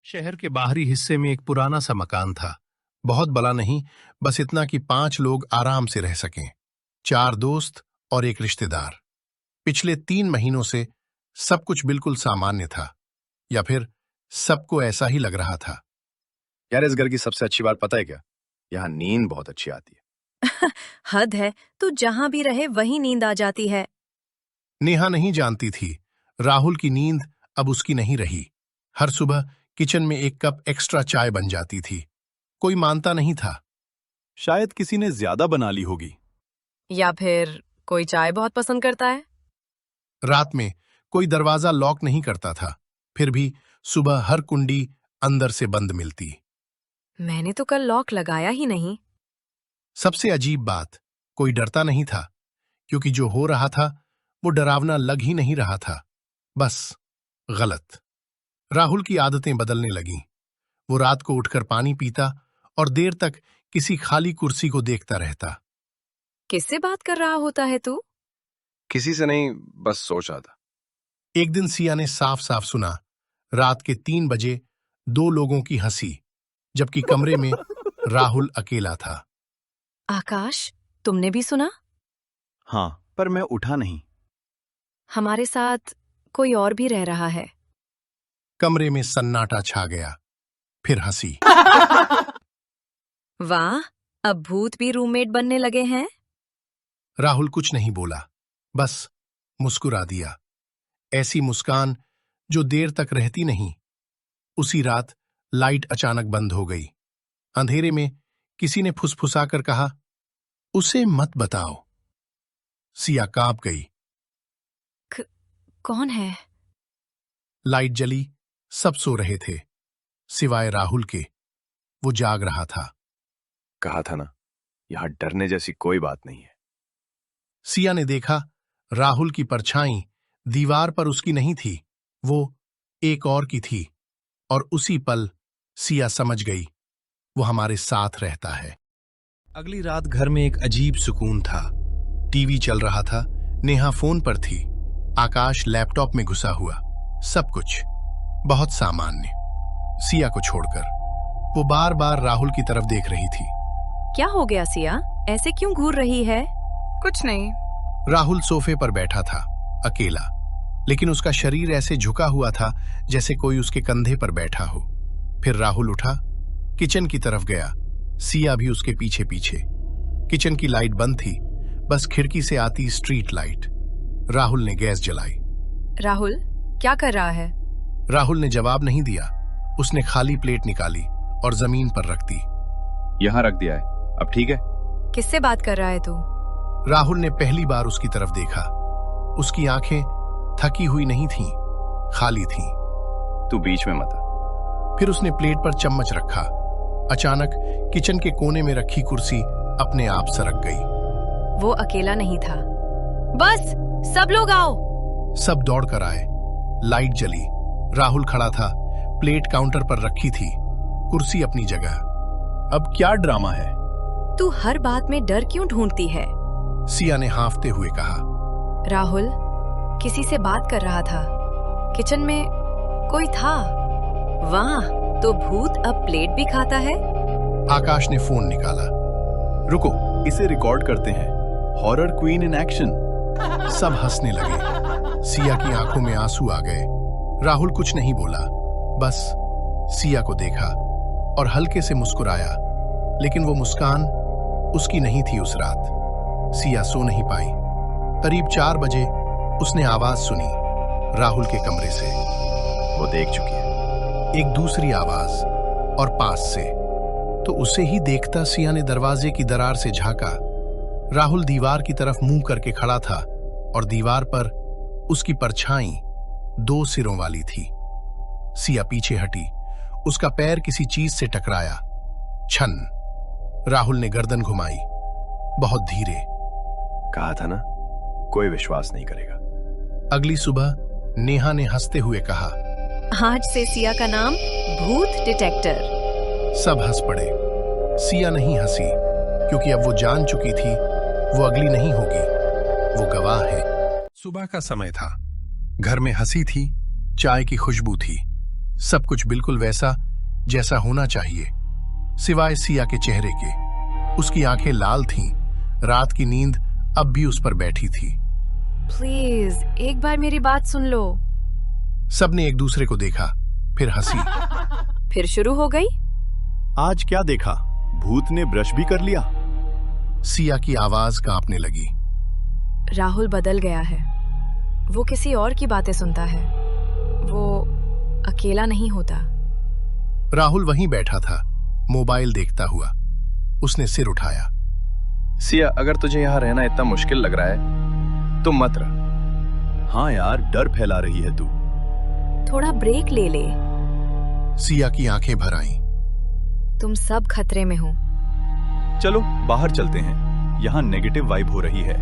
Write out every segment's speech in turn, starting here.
शहर के बाहरी हिस्से में एक पुराना सा मकान था। बहुत बड़ा नहीं, बस इतना कि 5 लोग आराम से रह सकें। 4 दोस्त और एक रिश्तेदार। पिछले 3 महीनों से सब कुछ बिल्कुल सामान्य था, या फिर सबको ऐसा ही लग रहा था। यार, इस घर की सबसे अच्छी बात पता है क्या? यहाँ नींद बहुत अच्छी आती है। हद है, तू जहां भी रहे वहीं नींद आ जाती है। नेहा नहीं जानती थी, राहुल की नींद अब उसकी नहीं रही। हर सुबह किचन में एक कप एक्स्ट्रा चाय बन जाती थी। कोई मानता नहीं था। शायद किसी ने ज्यादा बना ली होगी। या फिर कोई चाय बहुत पसंद करता है। रात में कोई दरवाजा लॉक नहीं करता था, फिर भी सुबह हर कुंडी अंदर से बंद मिलती। मैंने तो कल लॉक लगाया ही नहीं। सबसे अजीब बात, कोई डरता नहीं था, क्योंकि जो हो रहा था वो डरावना लग ही नहीं रहा था, बस गलत। राहुल की आदतें बदलने लगीं। वो रात को उठकर पानी पीता और देर तक किसी खाली कुर्सी को देखता रहता। किससे बात कर रहा होता है तू? किसी से नहीं, बस सोच रहा था। एक दिन सिया ने साफ साफ सुना, रात के 3 बजे 2 लोगों की हंसी, जबकि कमरे में राहुल अकेला था। आकाश, तुमने भी सुना? हाँ, पर मैं उठा नहीं। हमारे साथ कोई और भी रह रहा है। कमरे में सन्नाटा छा गया, फिर हंसी। वाह, अब भूत भी रूममेट बनने लगे हैं। राहुल कुछ नहीं बोला, बस मुस्कुरा दिया। ऐसी मुस्कान जो देर तक रहती नहीं। उसी रात लाइट अचानक बंद हो गई। अंधेरे में किसी ने फुसफुसाकर कहा, उसे मत बताओ। सिया कांप गई। कौन है? लाइट जली, सब सो रहे थे सिवाय राहुल के। वो जाग रहा था। कहा था ना, यहाँ डरने जैसी कोई बात नहीं है। सिया ने देखा, राहुल की परछाई दीवार पर उसकी नहीं थी, वो एक और की थी। और उसी पल सिया समझ गई, वो हमारे साथ रहता है। अगली रात घर में एक अजीब सुकून था। टीवी चल रहा था, नेहा फोन पर थी, आकाश लैपटॉप में घुसा हुआ। सब कुछ बहुत सामान्य, सिया को छोड़कर। वो बार बार राहुल की तरफ देख रही थी। क्या हो गया सिया, ऐसे क्यों घूर रही है? कुछ नहीं। राहुल सोफे पर बैठा था, अकेला, लेकिन उसका शरीर ऐसे झुका हुआ था जैसे कोई उसके कंधे पर बैठा हो। फिर राहुल उठा, किचन की तरफ गया, सिया भी उसके पीछे पीछे। किचन की लाइट बंद थी, बस खिड़की से आती स्ट्रीट लाइट। राहुल ने गैस जलाई। राहुल, क्या कर रहा है? राहुल ने जवाब नहीं दिया। उसने खाली प्लेट निकाली और जमीन पर रख दी। यहाँ रख दिया है, अब ठीक है? किससे बात कर रहा है तू? राहुल ने पहली बार उसकी तरफ देखा। उसकी आंखें थकी हुई नहीं थीं, खाली थीं। तू बीच में मत आ। फिर उसने प्लेट पर चम्मच रखा। अचानक किचन के कोने में रखी कुर्सी अपने आप सरक गई। वो अकेला नहीं था। बस, सब लोग आओ। सब दौड़कर आए। लाइट जली। राहुल खड़ा था, प्लेट काउंटर पर रखी थी, कुर्सी अपनी जगह। अब क्या ड्रामा है? तू हर बात में डर क्यों ढूंढती है? सिया ने हांफते हुए कहा। राहुल किसी से बात कर रहा था, किचन में कोई था। वाह, तो भूत अब प्लेट भी खाता है। आकाश ने फोन निकाला। रुको, इसे रिकॉर्ड करते हैं। Horror queen in action. सब हंसने लगे। सिया की आंखों में आंसू आ गए। राहुल कुछ नहीं बोला, बस सिया को देखा और हल्के से मुस्कुराया, लेकिन वो मुस्कान उसकी नहीं थी उस रात। सिया सो नहीं पाई। करीब 4 बजे उसने आवाज सुनी, राहुल के कमरे से। वो देख चुकी है। एक दूसरी आवाज, और पास से। तो उसे ही देखता सिया ने दरवाजे की दरार से झांका। राहुल दीवार की तरफ मुंह करके खड़ा था और दीवार पर उसकी परछाई 2 सिरों वाली थी। सिया पीछे हटी, उसका पैर किसी चीज से टकराया। छन। राहुल ने गर्दन घुमाई, बहुत धीरे। कहा था ना, कोई विश्वास नहीं करेगा। अगली सुबह नेहा ने हंसते हुए कहा, आज से सिया का नाम भूत डिटेक्टर। सब हंस पड़े। सिया नहीं हंसी, क्योंकि अब वो जान चुकी थी वो अगली नहीं होगी, वो गवाह है। सुबह का समय था। घर में हंसी थी, चाय की खुशबू थी, सब कुछ बिल्कुल वैसा जैसा होना चाहिए, सिवाय सिया के चेहरे के। उसकी आंखें लाल थीं, रात की नींद अब भी उस पर बैठी थी। प्लीज एक बार मेरी बात सुन लो। सबने एक दूसरे को देखा, फिर हंसी। फिर शुरू हो गई। आज क्या देखा? भूत ने ब्रश भी कर लिया। सिया की आवाज कांपने लगी। राहुल बदल गया है। वो किसी और की बातें सुनता है। वो अकेला नहीं होता। राहुल वहीं बैठा था, मोबाइल देखता हुआ। उसने सिर उठाया। सिया, अगर तुझे यहाँ रहना इतना मुश्किल लग रहा है तो मत रह। हाँ यार, डर फैला रही है तू। थोड़ा ब्रेक ले ले। सिया की आंखें भर आईं। तुम सब खतरे में हो। चलो बाहर चलते हैं, यहाँ नेगेटिव वाइब हो रही है।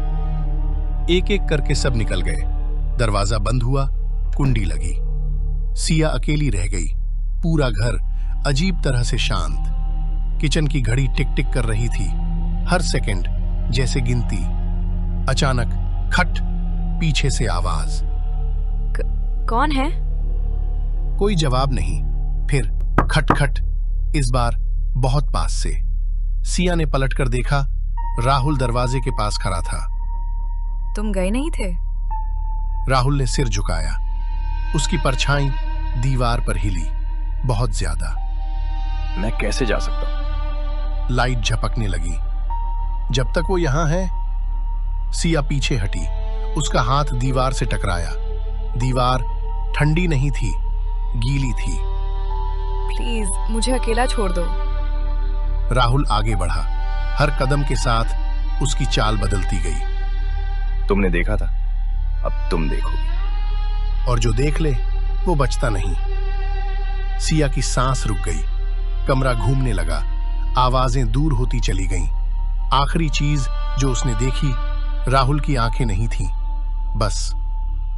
एक एक करके सब निकल गए। दरवाजा बंद हुआ, कुंडी लगी। सिया अकेली रह गई। पूरा घर अजीब तरह से शांत। किचन की घड़ी टिक टिक कर रही थी, हर सेकंड जैसे गिनती। अचानक खट, पीछे से आवाज। कौन है? कोई जवाब नहीं। फिर खट खट, इस बार बहुत पास से। सिया ने पलटकर देखा, राहुल दरवाजे के पास खड़ा था। तुम गए नहीं थे? राहुल ने सिर झुकाया। उसकी परछाई दीवार पर हिली, बहुत ज्यादा। मैं कैसे जा सकता हूं? लाइट झपकने लगी। जब तक वो यहां है। सिया पीछे हटी। उसका हाथ दीवार से टकराया। दीवार ठंडी नहीं थी, गीली थी। प्लीज मुझे अकेला छोड़ दो। राहुल आगे बढ़ा। हर कदम के साथ उसकी चाल बदलती गई। तुमने देखा था, अब तुम देखोगी। और जो देख ले वो बचता नहीं। सिया की सांस रुक गई। कमरा घूमने लगा। आवाजें दूर होती चली गईं। आखिरी चीज जो उसने देखी, राहुल की आंखें नहीं थीं, बस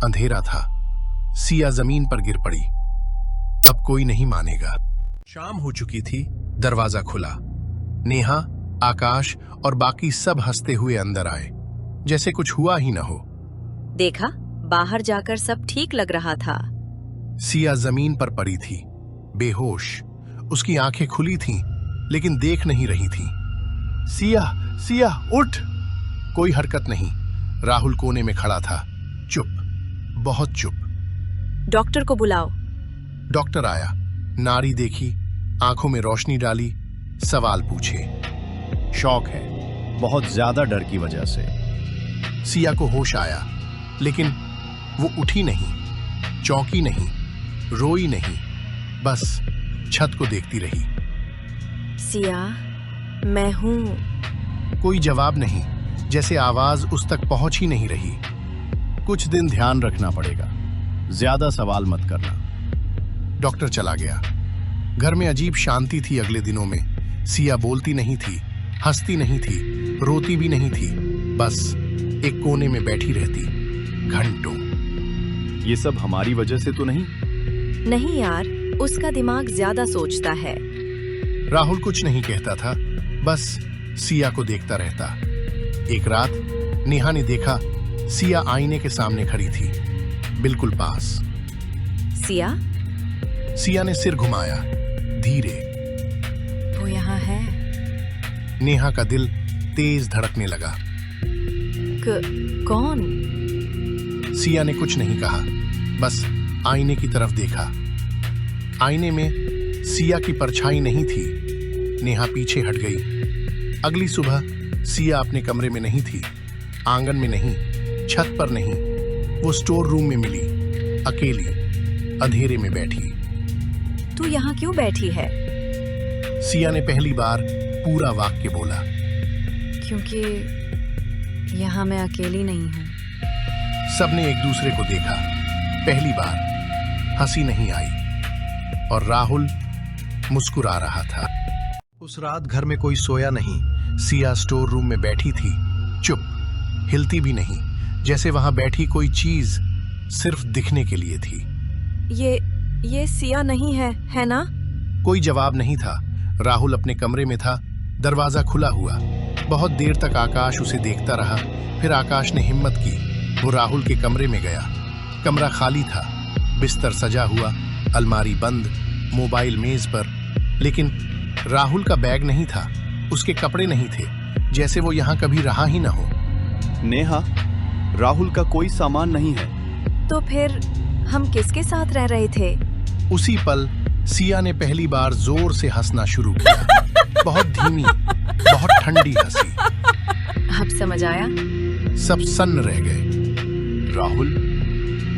अंधेरा था। सिया जमीन पर गिर पड़ी। अब कोई नहीं मानेगा। शाम हो चुकी थी। दरवाजा खुला। नेहा, आकाश और बाकी सब हंसते हुए अंदर आए, जैसे कुछ हुआ ही न हो। देखा, बाहर जाकर सब ठीक लग रहा था। सिया जमीन पर पड़ी थी, बेहोश। उसकी आंखें खुली थीं, लेकिन देख नहीं रही थीं। सिया, सिया उठ! कोई हरकत नहीं। राहुल कोने में खड़ा था, चुप, बहुत चुप। डॉक्टर को बुलाओ। डॉक्टर आया। नाड़ी देखी, आंखों में रोशनी डाली, सवाल पूछे। शॉक है, बहुत ज्यादा डर की वजह से। सिया को होश आया, लेकिन वो उठी नहीं, चौंकी नहीं, रोई नहीं, बस छत को देखती रही। सिया, मैं हूं। कोई जवाब नहीं, जैसे आवाज उस तक पहुंच ही नहीं रही। कुछ दिन ध्यान रखना पड़ेगा, ज्यादा सवाल मत करना। डॉक्टर चला गया। घर में अजीब शांति थी अगले दिनों में। सिया बोलती नहीं थी, हंसती नहीं थी, रोती भी नहीं थी, बस एक कोने में बैठी रहती, घंटों। ये सब हमारी वजह से तो नहीं? नहीं यार, उसका दिमाग ज्यादा सोचता है। राहुल कुछ नहीं कहता था, बस सिया को देखता रहता। एक रात नेहा ने देखा, सिया आईने के सामने खड़ी थी, बिल्कुल पास। सिया? सिया ने सिर घुमाया, धीरे। वो यहाँ है। नेहा का दिल तेज धड़कने लगा। कौन? सिया ने कुछ नहीं कहा, बस आईने की तरफ देखा। आईने में सिया की परछाई नहीं थी। नेहा पीछे हट गई। अगली सुबह सिया अपने कमरे में नहीं थी, आंगन में नहीं, छत पर नहीं। वो स्टोर रूम में मिली, अकेली, अंधेरे में बैठी। तू यहाँ क्यों बैठी है? सिया ने पहली बार पूरा वाक्य बोला। क्योंकि यहाँ मैं अकेली नहीं हूँ। सबने एक दूसरे को देखा, पहली बार। हंसी नहीं आई, और राहुल मुस्कुरा रहा था। उस रात घर में कोई सोया नहीं। सिया स्टोर रूम में बैठी थी, चुप, हिलती भी नहीं, जैसे वहां बैठी कोई चीज सिर्फ दिखने के लिए थी। ये सिया नहीं है ना? कोई जवाब नहीं था। राहुल अपने कमरे में था, दरवाजा खुला हुआ। बहुत देर तक आकाश उसे देखता रहा। फिर आकाश ने हिम्मत की, वो राहुल के कमरे में गया। कमरा खाली था, बिस्तर सजा हुआ, अलमारी बंद, मोबाइल मेज पर, लेकिन राहुल का बैग नहीं था, उसके कपड़े नहीं थे, जैसे वो यहाँ कभी रहा ही न हो। नेहा, राहुल का कोई सामान नहीं है। तो फिर हम किसके साथ रह रहे थे? उसी पल सिया ने पहली बार जोर से हंसना शुरू किया। बहुत धीमी, बहुत ठंडी हंसी। अब समझ आया? सब सन्न रह गए। राहुल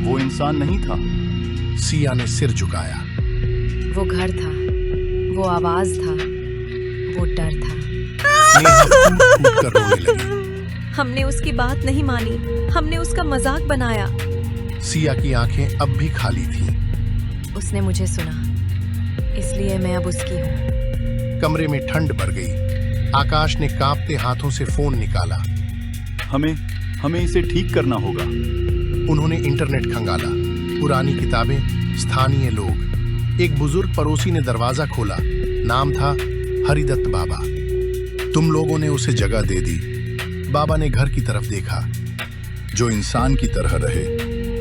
वो इंसान नहीं था। सिया ने सिर झुकाया। वो घर था, वो आवाज था, वो डर था। नेहा फूट-फूट कर रोने लगी। हमने उसकी बात नहीं मानी, हमने उसका मजाक बनाया। सिया की आंखें अब भी खाली थीं। उसने मुझे सुना, इसलिए मैं अब उसकी हूँ। कमरे में ठंड बढ़ गई। आकाश ने कांपते हाथों से फोन निकाला। हमें इसे ठीक करना होगा। उन्होंने इंटरनेट खंगाला, पुरानी किताबें, स्थानीय लोग। एक बुजुर्ग पड़ोसी ने दरवाजा खोला। नाम था हरिदत्त बाबा। तुम लोगों ने उसे जगह दे दी। बाबा ने घर की तरफ देखा। जो इंसान की तरह रहे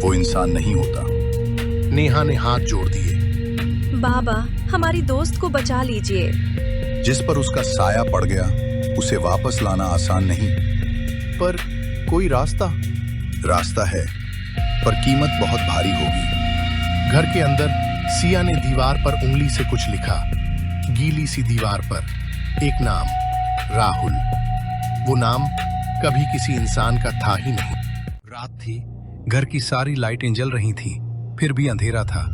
वो इंसान नहीं होता। नेहा ने हाथ जोड़ दिए। बाबा, हमारी दोस्त को बचा लीजिए। जिस पर उसका साया पड़ गया उसे वापस लाना आसान नहीं। पर कोई रास्ता है, पर कीमत बहुत भारी होगी। घर के अंदर सिया ने दीवार पर उंगली से कुछ लिखा। गीली सी दीवार पर एक नाम, राहुल। वो नाम कभी किसी इंसान का था ही नहीं। रात थी, घर की सारी लाइटें जल रही थीं, फिर भी अंधेरा था।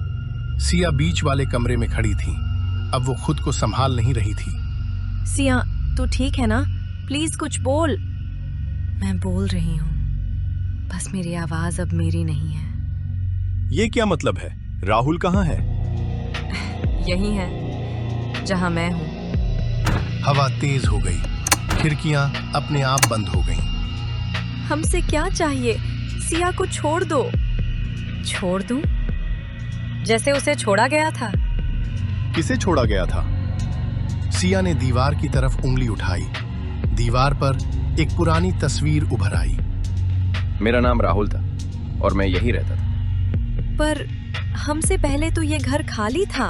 सिया बीच वाले कमरे में खड़ी थी। अब वो खुद को संभाल नहीं रही थी। सिया, तू ठीक है ना? प्लीज कुछ बोल। मैं बोल रही हूँ, बस मेरी आवाज अब मेरी नहीं है। ये क्या मतलब है? राहुल कहाँ है? यही है जहाँ मैं हूँ। हवा तेज हो गई। खिड़कियां अपने आप बंद हो गईं। हमसे क्या चाहिए? सिया को छोड़ दो। छोड़ दूं? जैसे उसे छोड़ा गया था। किसे छोड़ा गया था? सिया ने दीवार की तरफ उंगली उठाई। दीवार पर एक पुरानी तस्वीर उभर आई। मेरा नाम राहुल था और मैं यहीं रहता था। पर हमसे पहले तो ये घर खाली था।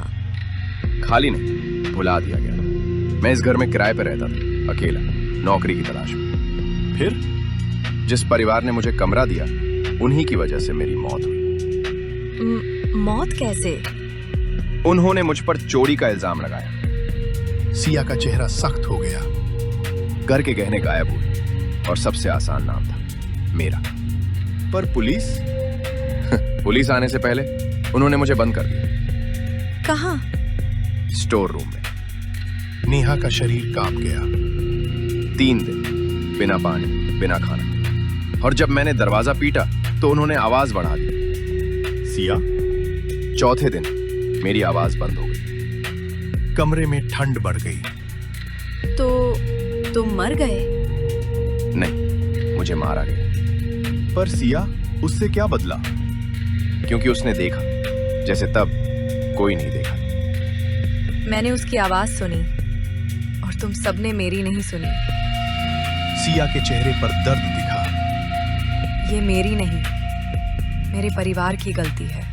खाली नहीं, भुला दिया गया था। मैं इस घर में किराए पर रहता था, अकेला, नौकरी की तलाश में। फिर जिस परिवार ने मुझे कमरा दिया, उन्हीं की वजह से मेरी मौत हुई। मौत कैसे? उन्होंने मुझ पर चोरी का इल्जाम लगाया। सिया का चेहरा सख्त हो गया। घर के गहने गायब हुए और सबसे आसान नाम था मेरा। पर पुलिस? पुलिस आने से पहले उन्होंने मुझे बंद कर दिया। कहाँ? स्टोर रूम में। नेहा का शरीर कांप गया। 3 दिन बिना पानी, बिना खाना। और जब मैंने दरवाजा पीटा तो उन्होंने आवाज बढ़ा दी। सिया? चौथे दिन मेरी आवाज बंद हो गई। कमरे में ठंड बढ़ गई। तो तुम मर गए? नहीं, मुझे मारा गया। पर सिया, उससे क्या बदला? क्योंकि उसने देखा जैसे तब कोई नहीं देखा। मैंने उसकी आवाज सुनी और तुम सबने मेरी नहीं सुनी। सिया के चेहरे पर दर्द दिखा। ये मेरी नहीं, मेरे परिवार की गलती है।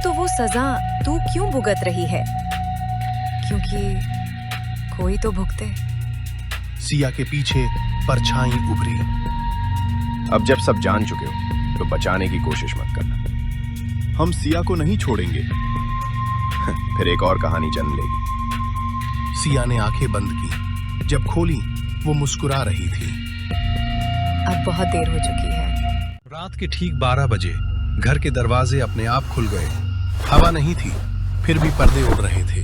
तो वो सजा तू क्यों भुगत रही है? क्योंकि कोई तो भुगते। सिया के पीछे परछाई उभरी। अब जब सब जान चुके हो तो बचाने की कोशिश मत करना। हम सिया को नहीं छोड़ेंगे। फिर एक और कहानी जन्म लेगी। सिया ने आंखें बंद की। जब खोली, वो मुस्कुरा रही थी। अब बहुत देर हो चुकी है। रात के ठीक 12 बजे घर के दरवाजे अपने आप खुल गए। हवा नहीं थी, फिर भी पर्दे उड़ रहे थे।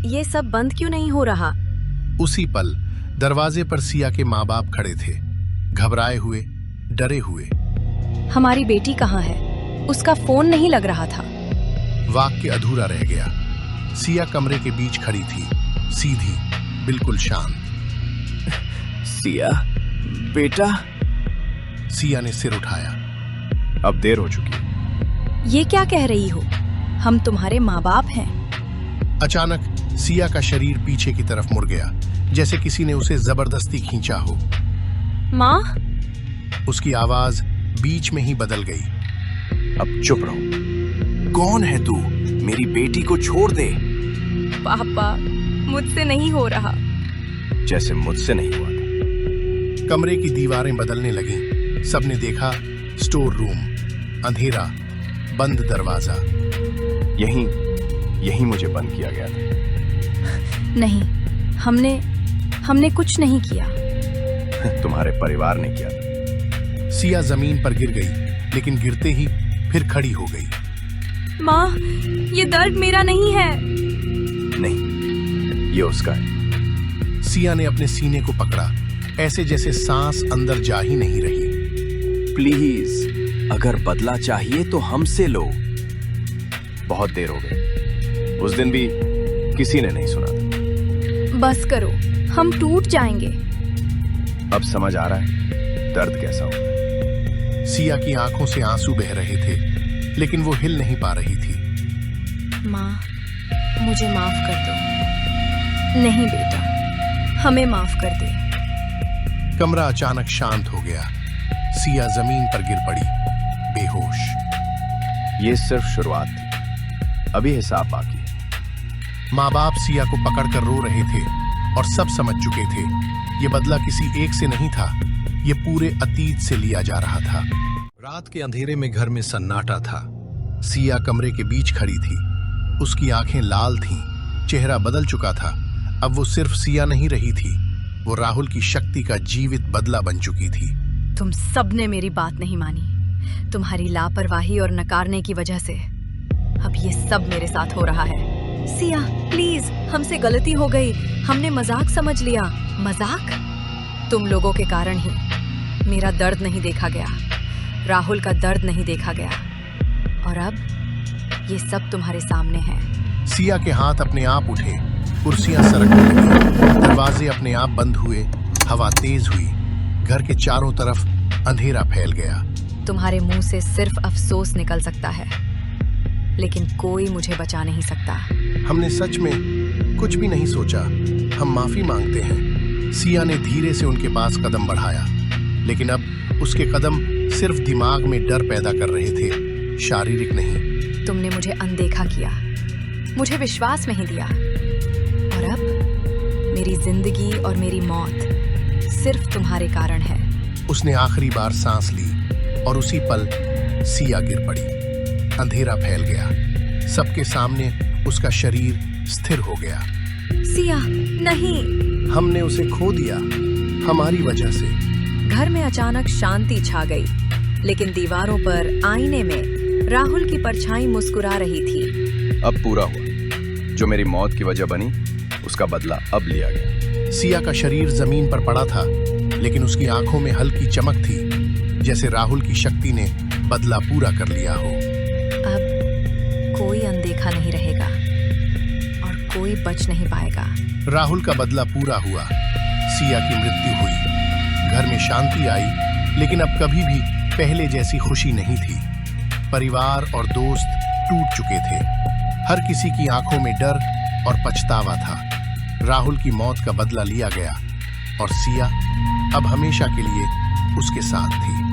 ये सब बंद क्यों नहीं हो रहा? उसी पल दरवाजे पर सिया के माँ बाप खड़े थे, घबराए हुए, डरे हुए। हमारी बेटी कहाँ है? उसका फोन नहीं लग रहा था। वाक्य अधूरा रह गया। सिया कमरे के बीच खड़ी थी, सीधी, बिल्कुल शांत। सिया, बेटा। सिया ने सिर उठाया। अब देर हो चुकी है। ये क्या कह रही हो? हम तुम्हारे माँ बाप हैं। अचानक सिया का शरीर पीछे की तरफ मुड़ गया, जैसे किसी ने उसे जबरदस्ती खींचा हो। माँ? उसकी आवाज बीच में ही बदल गई। अब चुप रहो। कौन है तू? मेरी बेटी को छोड़ दे। पापा, मुझसे नहीं हो रहा। जैसे मुझसे नहीं हुआ था। कमरे की दीवारें बदलने लगीं। सबने देखा स्टोर रूम, अंधेरा, बंद दरवाजा। यहीं मुझे बंद किया गया था। नहीं, हमने कुछ नहीं किया। तुम्हारे परिवार ने किया था। सिया जमीन पर गिर गई, लेकिन गिरते ही फिर खड़ी हो गई। माँ, ये दर्द मेरा नहीं है। नहीं, ये उसका है। सिया ने अपने सीने को पकड़ा, ऐसे जैसे सांस अंदर जा ही नहीं रही। प्लीज, अगर बदला चाहिए तो हमसे लो। बहुत देर हो गई। उस दिन भी किसी ने नहीं सुना था। बस करो, हम टूट जाएंगे। अब समझ आ रहा है दर्द कैसा होगा। सिया की आंखों से आंसू बह रहे थे, लेकिन वो हिल नहीं पा रही थी। माँ, मुझे माफ कर दो। नहीं बेटा, हमें माफ कर दे। कमरा अचानक शांत हो गया। सिया जमीन पर गिर पड़ी, बेहोश। ये सिर्फ शुरुआत थी, अभी हिसाब बाकी है। माँ बाप सिया को पकड़कर रो रहे थे और सब समझ चुके थे ये बदला किसी एक से नहीं था, ये पूरे अतीत से लिया जा रहा था। रात के अंधेरे में घर में सन्नाटा था। सिया कमरे के बीच खड़ी थी। उसकी आंखें लाल थीं, चेहरा बदल चुका था। अब वो सिर्फ सिया नहीं रही थी, वो राहुल की शक्ति का जीवित बदला बन चुकी थी। तुम सबने मेरी बात नहीं मानी। तुम्हारी लापरवाही और नकारने की वजह से अब ये सब मेरे साथ हो रहा है। सिया, प्लीज, हमसे गलती हो गई। हमने मजाक समझ लिया। मजाक? तुम लोगों के कारण ही मेरा दर्द नहीं देखा गया, राहुल का दर्द नहीं देखा गया, और अब ये सब तुम्हारे सामने है। सिया के हाथ अपने आप उठे, कुर्सियां सरकने लगी, दरवाजे अपने आप बंद हुए, हवा तेज हुई, घर के चारों तरफ अंधेरा फैल गया। तुम्हारे मुंह से सिर्फ अफसोस निकल सकता है, लेकिन कोई मुझे बचा नहीं सकता। हमने सच में कुछ भी नहीं सोचा। हम माफी मांगते हैं। सिया ने धीरे से उनके पास कदम बढ़ाया, लेकिन अब उसके कदम सिर्फ दिमाग में डर पैदा कर रहे थे, शारीरिक नहीं। तुमने मुझे अनदेखा किया, मुझे विश्वास नहीं दिया, और अब मेरी जिंदगी और मेरी मौत सिर्फ तुम्हारे कारण है। उसने आखिरी बार सांस ली और उसी पल सिया गिर पड़ी। अंधेरा फैल गया, सबके सामने उसका शरीर स्थिर हो गया। सिया, नहीं। हमने उसे खो दिया, हमारी वजह से। घर में अचानक शांति छा गई, लेकिन दीवारों पर आईने में राहुल की परछाई मुस्कुरा रही थी। अब पूरा हुआ। जो मेरी मौत की वजह बनी, उसका बदला अब लिया गया। सिया का शरीर जमीन पर पड़ा था, लेकिन उसकी आंखों में हल्की चमक थी, जैसे राहुल की शक्ति ने बदला पूरा कर लिया हो। अब कोई अनदेखा नहीं रहेगा और कोई बच नहीं पाएगा। राहुल का बदला पूरा हुआ। सिया की मृत्यु हुई। घर में शांति आई, लेकिन अब कभी भी पहले जैसी खुशी नहीं थी। परिवार और दोस्त टूट चुके थे। हर किसी की आंखों में डर और पछतावा था। राहुल की मौत का बदला लिया गया और सिया अब हमेशा के लिए उसके साथ थी।